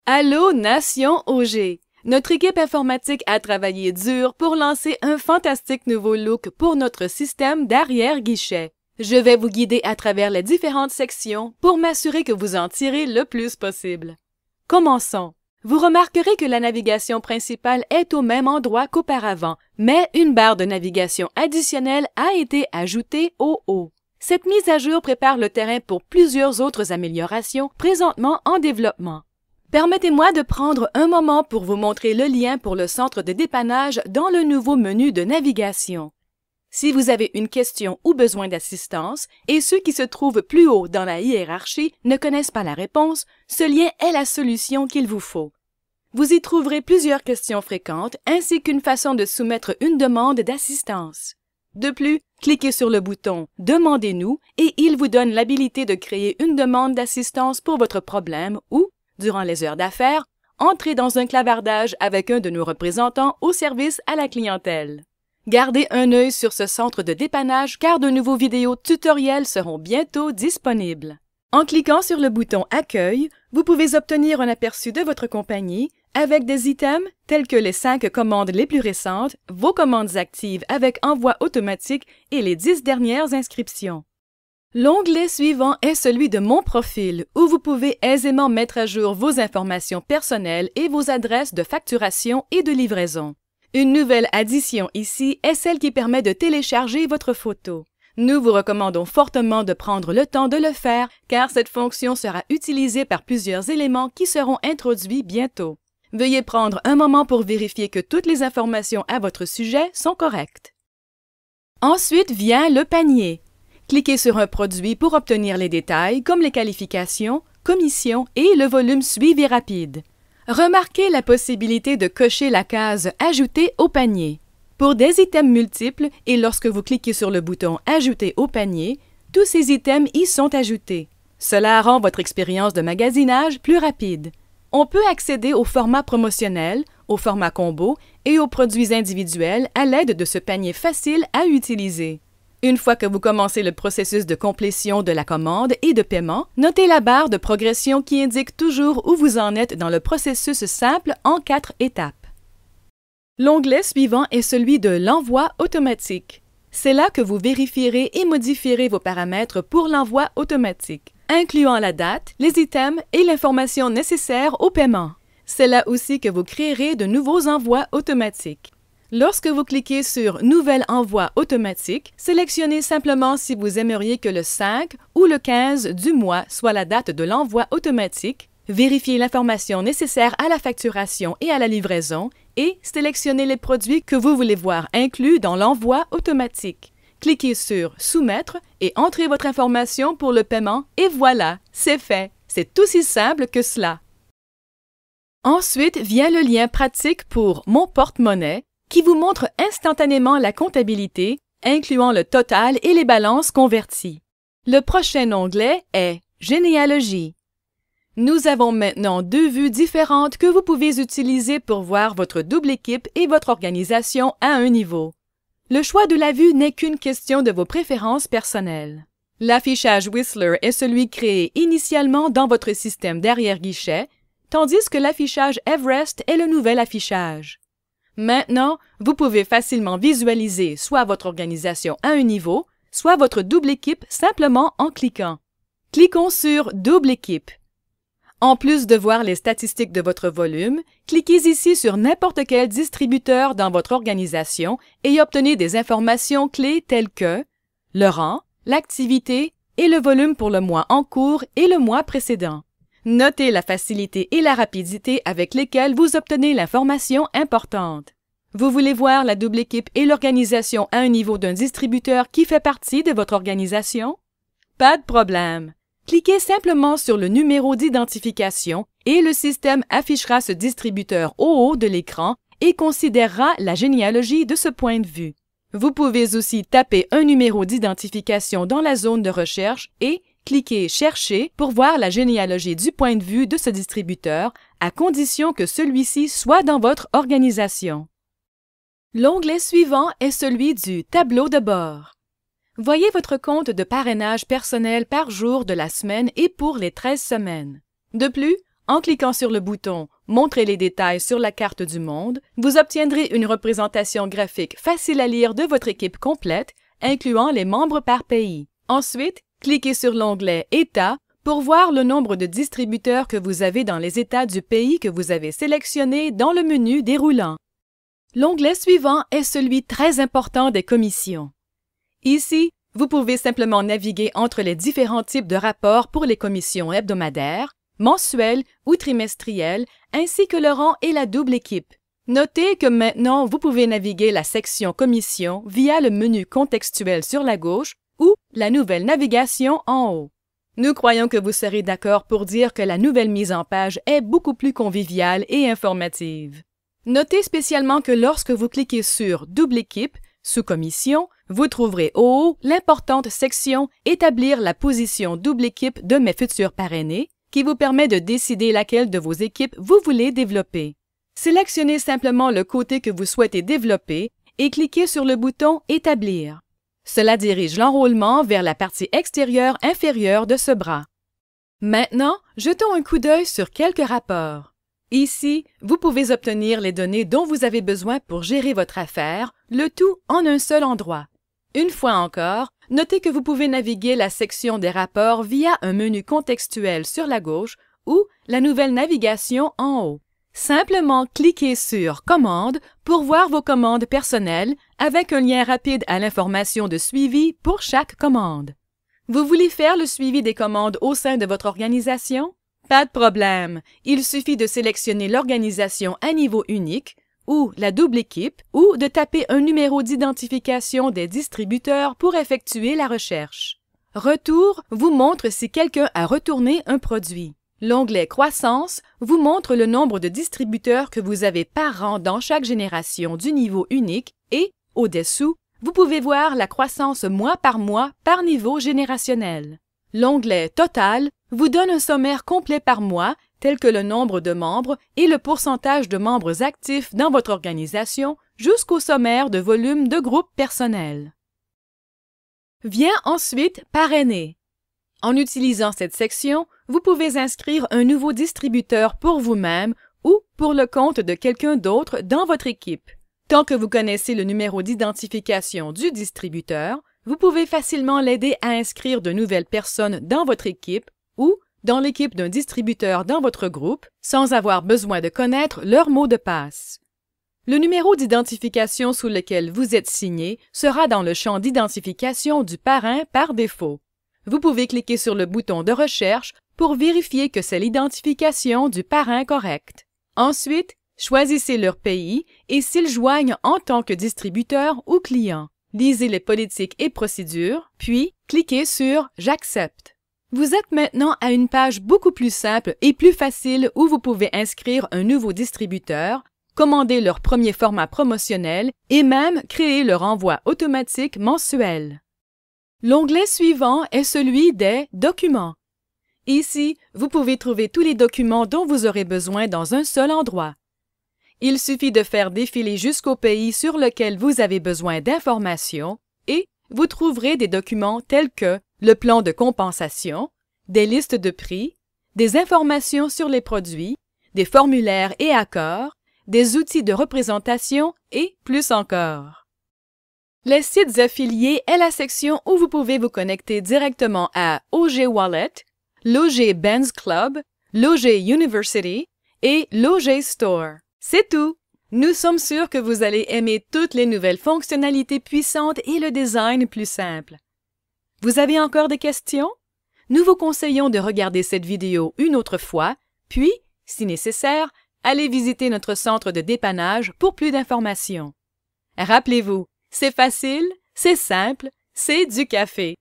Allô, Nation OG! Notre équipe informatique a travaillé dur pour lancer un fantastique nouveau look pour notre système d'arrière-guichet. Je vais vous guider à travers les différentes sections pour m'assurer que vous en tirez le plus possible. Commençons. Vous remarquerez que la navigation principale est au même endroit qu'auparavant, mais une barre de navigation additionnelle a été ajoutée au haut. Cette mise à jour prépare le terrain pour plusieurs autres améliorations présentement en développement. Permettez-moi de prendre un moment pour vous montrer le lien pour le centre de dépannage dans le nouveau menu de navigation. Si vous avez une question ou besoin d'assistance et ceux qui se trouvent plus haut dans la hiérarchie ne connaissent pas la réponse, ce lien est la solution qu'il vous faut. Vous y trouverez plusieurs questions fréquentes ainsi qu'une façon de soumettre une demande d'assistance. De plus, cliquez sur le bouton « Demandez-nous » et il vous donne l'habilité de créer une demande d'assistance pour votre problème ou, durant les heures d'affaires, entrez dans un clavardage avec un de nos représentants au service à la clientèle. Gardez un œil sur ce centre de dépannage car de nouveaux vidéos tutoriels seront bientôt disponibles. En cliquant sur le bouton « Accueil », vous pouvez obtenir un aperçu de votre compagnie avec des items tels que les 5 commandes les plus récentes, vos commandes actives avec envoi automatique et les 10 dernières inscriptions. L'onglet suivant est celui de Mon profil, où vous pouvez aisément mettre à jour vos informations personnelles et vos adresses de facturation et de livraison. Une nouvelle addition ici est celle qui permet de télécharger votre photo. Nous vous recommandons fortement de prendre le temps de le faire car cette fonction sera utilisée par plusieurs éléments qui seront introduits bientôt. Veuillez prendre un moment pour vérifier que toutes les informations à votre sujet sont correctes. Ensuite vient le panier. Cliquez sur un produit pour obtenir les détails comme les qualifications, commissions et le volume suivi rapide. Remarquez la possibilité de cocher la case « Ajouter au panier ». Pour des items multiples et lorsque vous cliquez sur le bouton « Ajouter au panier », tous ces items y sont ajoutés. Cela rend votre expérience de magasinage plus rapide. On peut accéder au format promotionnel, au format combo et aux produits individuels à l'aide de ce panier facile à utiliser. Une fois que vous commencez le processus de complétion de la commande et de paiement, notez la barre de progression qui indique toujours où vous en êtes dans le processus simple en 4 étapes. L'onglet suivant est celui de l'envoi automatique. C'est là que vous vérifierez et modifierez vos paramètres pour l'envoi automatique, incluant la date, les items et l'information nécessaire au paiement. C'est là aussi que vous créerez de nouveaux envois automatiques. Lorsque vous cliquez sur « Nouvel envoi automatique », sélectionnez simplement si vous aimeriez que le 5 ou le 15 du mois soit la date de l'envoi automatique, vérifiez l'information nécessaire à la facturation et à la livraison et sélectionnez les produits que vous voulez voir inclus dans l'envoi automatique. Cliquez sur « Soumettre » et entrez votre information pour le paiement et voilà, c'est fait. C'est aussi simple que cela. Ensuite vient le lien pratique pour « Mon porte-monnaie » qui vous montre instantanément la comptabilité, incluant le total et les balances converties. Le prochain onglet est « Généalogie ». Nous avons maintenant 2 vues différentes que vous pouvez utiliser pour voir votre double équipe et votre organisation à un niveau. Le choix de la vue n'est qu'une question de vos préférences personnelles. L'affichage Whistler est celui créé initialement dans votre système d'arrière-guichet, tandis que l'affichage Everest est le nouvel affichage. Maintenant, vous pouvez facilement visualiser soit votre organisation à un niveau, soit votre double équipe simplement en cliquant. Cliquons sur « Double équipe ». En plus de voir les statistiques de votre volume, cliquez ici sur n'importe quel distributeur dans votre organisation et obtenez des informations clés telles que le rang, l'activité et le volume pour le mois en cours et le mois précédent. Notez la facilité et la rapidité avec lesquelles vous obtenez l'information importante. Vous voulez voir la double équipe et l'organisation à un niveau d'un distributeur qui fait partie de votre organisation? Pas de problème. Cliquez simplement sur le numéro d'identification et le système affichera ce distributeur au haut de l'écran et considérera la généalogie de ce point de vue. Vous pouvez aussi taper un numéro d'identification dans la zone de recherche et cliquez « Chercher » pour voir la généalogie du point de vue de ce distributeur, à condition que celui-ci soit dans votre organisation. L'onglet suivant est celui du « Tableau de bord ». Voyez votre compte de parrainage personnel par jour de la semaine et pour les 13 semaines. De plus, En cliquant sur le bouton « Montrer les détails sur la carte du monde », vous obtiendrez une représentation graphique facile à lire de votre équipe complète, incluant les membres par pays. Ensuite, cliquez sur l'onglet « États » pour voir le nombre de distributeurs que vous avez dans les États du pays que vous avez sélectionné dans le menu déroulant. L'onglet suivant est celui très important des commissions. Ici, vous pouvez simplement naviguer entre les différents types de rapports pour les commissions hebdomadaires, mensuelles ou trimestrielles, ainsi que le rang et la double équipe. Notez que maintenant, vous pouvez naviguer la section Commission via le menu contextuel sur la gauche ou la nouvelle navigation en haut. Nous croyons que vous serez d'accord pour dire que la nouvelle mise en page est beaucoup plus conviviale et informative. Notez spécialement que lorsque vous cliquez sur Double équipe, sous Commission, vous trouverez au haut l'importante section « Établir la position double équipe de mes futurs parrainés » qui vous permet de décider laquelle de vos équipes vous voulez développer. Sélectionnez simplement le côté que vous souhaitez développer et cliquez sur le bouton « Établir ». Cela dirige l'enrôlement vers la partie extérieure inférieure de ce bras. Maintenant, jetons un coup d'œil sur quelques rapports. Ici, vous pouvez obtenir les données dont vous avez besoin pour gérer votre affaire, le tout en un seul endroit. Une fois encore, notez que vous pouvez naviguer la section des rapports via un menu contextuel sur la gauche ou la nouvelle navigation en haut. Simplement cliquez sur « Commandes » pour voir vos commandes personnelles avec un lien rapide à l'information de suivi pour chaque commande. Vous voulez faire le suivi des commandes au sein de votre organisation? Pas de problème, il suffit de sélectionner l'organisation à niveau unique ou la double équipe ou de taper un numéro d'identification des distributeurs pour effectuer la recherche. Retour vous montre si quelqu'un a retourné un produit. L'onglet Croissance vous montre le nombre de distributeurs que vous avez par rang dans chaque génération du niveau unique et, au-dessous, vous pouvez voir la croissance mois par niveau générationnel. L'onglet Total vous donne un sommaire complet par mois, tel que le nombre de membres et le pourcentage de membres actifs dans votre organisation jusqu'au sommaire de volume de groupe personnel. Vient ensuite Parrainer. En utilisant cette section, vous pouvez inscrire un nouveau distributeur pour vous-même ou pour le compte de quelqu'un d'autre dans votre équipe. Tant que vous connaissez le numéro d'identification du distributeur, vous pouvez facilement l'aider à inscrire de nouvelles personnes dans votre équipe ou dans l'équipe d'un distributeur dans votre groupe sans avoir besoin de connaître leur mot de passe. Le numéro d'identification sous lequel vous êtes signé sera dans le champ d'identification du parrain par défaut. Vous pouvez cliquer sur le bouton de recherche pour vérifier que c'est l'identification du parrain correcte. Ensuite, choisissez leur pays et s'ils joignent en tant que distributeur ou client. Lisez les politiques et procédures, puis cliquez sur « J'accepte ». Vous êtes maintenant à une page beaucoup plus simple et plus facile où vous pouvez inscrire un nouveau distributeur, commander leur premier format promotionnel et même créer leur envoi automatique mensuel. L'onglet suivant est celui des « Documents ». Ici, vous pouvez trouver tous les documents dont vous aurez besoin dans un seul endroit. Il suffit de faire défiler jusqu'au pays sur lequel vous avez besoin d'informations et vous trouverez des documents tels que le plan de compensation, des listes de prix, des informations sur les produits, des formulaires et accords, des outils de représentation et plus encore. Les sites affiliés est la section où vous pouvez vous connecter directement à OG Wallet, l'OG Benz Club, l'OG University et l'OG Store. C'est tout! Nous sommes sûrs que vous allez aimer toutes les nouvelles fonctionnalités puissantes et le design plus simple. Vous avez encore des questions? Nous vous conseillons de regarder cette vidéo une autre fois, puis, si nécessaire, allez visiter notre centre de dépannage pour plus d'informations. Rappelez-vous, c'est facile, c'est simple, c'est du café.